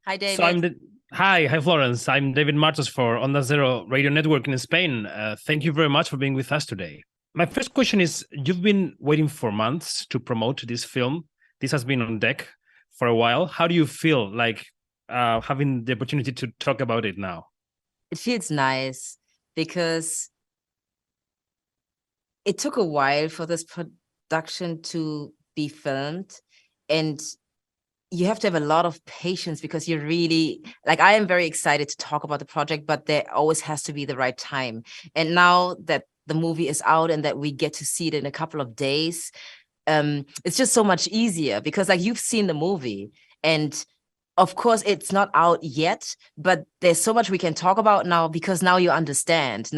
Hi, So David. hi, Florence. I'm David Martos for Onda Zero Radio Network in Spain. Thank you very much for being with us today. My first question is: you've been waiting for months to promote this film. This has been on deck for a while. How do you feel like having the opportunity to talk about it now? It feels nice because it took a while for this production to be filmed, and you have to have a lot of patience because you really like I am very excited to talk about the project, but there always has to be the right time. And now that the movie is out and that we get to see it in a couple of days, it's just so much easier because like you've seen the movie, and of course it's not out yet, but there's so much we can talk about now because now you understand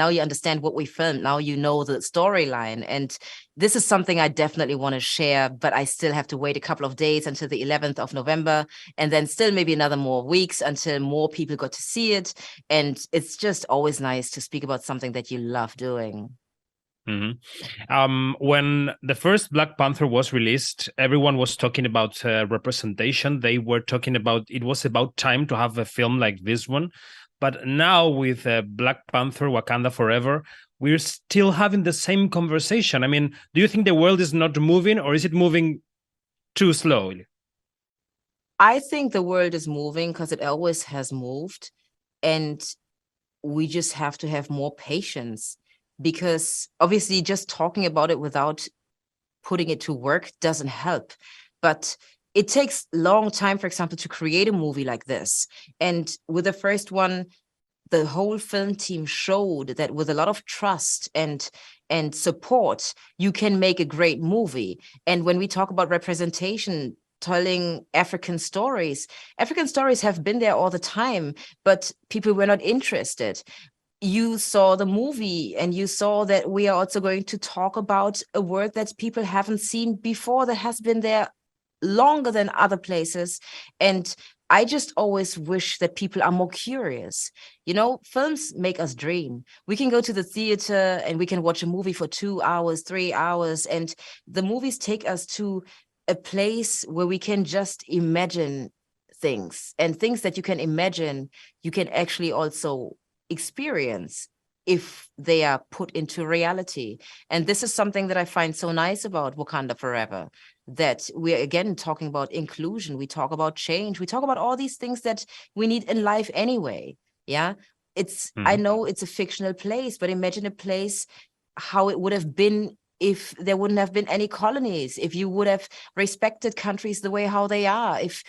what we filmed, now you know the storyline. And this is something I definitely want to share, but I still have to wait a couple of days until the 11th of November, and then still maybe another more weeks until more people got to see it. And it's just always nice to speak about something that you love doing. When the first Black Panther was released, everyone was talking about representation. They were talking about it was about time to have a film like this one. But now with Black Panther, Wakanda Forever, we're still having the same conversation. I mean, do you think the world is not moving, or is it moving too slowly? I think the world is moving because it always has moved. And we just have to have more patience because obviously just talking about it without putting it to work doesn't help. But it takes long time, for example, to create a movie like this. And with the first one, the whole film team showed that with a lot of trust and support, you can make a great movie. And when we talk about representation, telling African stories have been there all the time, but people were not interested. You saw the movie and you saw that we are also going to talk about a word that people haven't seen before, that has been there longer than other places. And I just always wish that people are more curious. You know, films make us dream. We can go to the theater and we can watch a movie for 2 hours, 3 hours, and the movies take us to a place where we can just imagine things, and things that you can imagine, you can actually also experience if they are put into reality. And this is something that I find so nice about Wakanda Forever, that we're again talking about inclusion, we talk about change, we talk about all these things that we need in life anyway. Yeah. I Mhm. know it's a fictional place, but imagine a place how it would have been if there wouldn't have been any colonies, if you would have respected countries the way how they are, if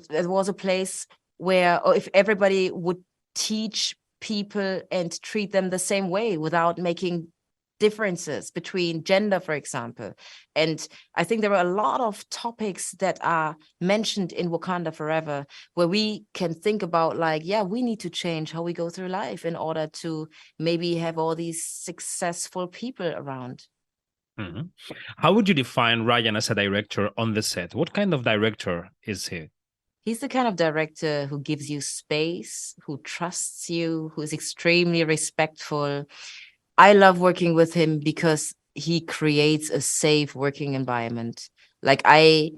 there was a place where, or if everybody would teach people and treat them the same way without making differences between gender, for example. And I think there are a lot of topics that are mentioned in Wakanda Forever where we can think about, like, yeah, we need to change how we go through life in order to maybe have all these successful people around. Mhm. How would you define Ryan as a director on the set? What kind of director is he? He's the kind of director who gives you space, who trusts you, who is extremely respectful. I love working with him because he creates a safe working environment. Like, I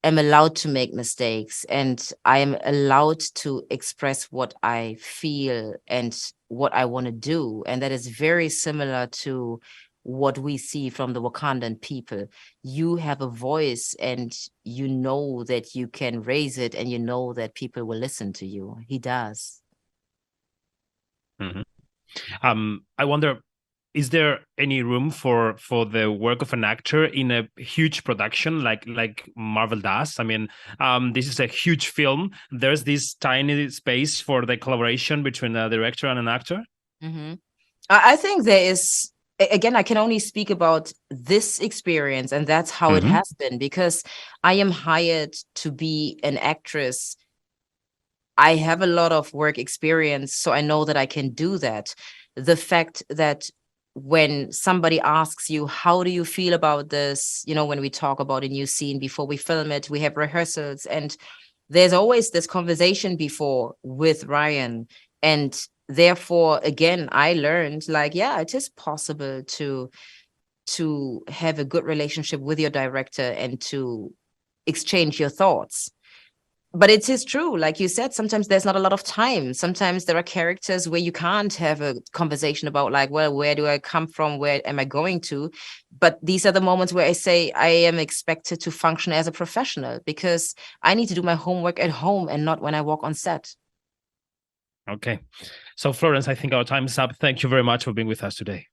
am allowed to make mistakes and I am allowed to express what I feel and what I want to do. And that is very similar to what we see from the Wakandan people. You have a voice and you know that you can raise it and you know that people will listen to you. He does. Mhm. I wonder, is there any room for the work of an actor in a huge production like Marvel does? I mean, this is a huge film. There's this tiny space for the collaboration between a director and an actor. Mhm. I think there is, again, I can only speak about this experience, and that's how it Hmm. has been because I am hired to be an actress. I have a lot of work experience, so I know that I can do that. The fact that when somebody asks you, how do you feel about this? You know, when we talk about a new scene before we film it, we have rehearsals, and there's always this conversation before with Ryan. And therefore, again, I learned, like, yeah, it is possible to have a good relationship with your director and to exchange your thoughts. But it is true, like you said, sometimes there's not a lot of time. Sometimes there are characters where you can't have a conversation about, like, well, where do I come from, where am I going to? But these are the moments where I say I am expected to function as a professional, because I need to do my homework at home and not when I walk on set. Okay. So Florence, I think our time is up. Thank you very much for being with us today.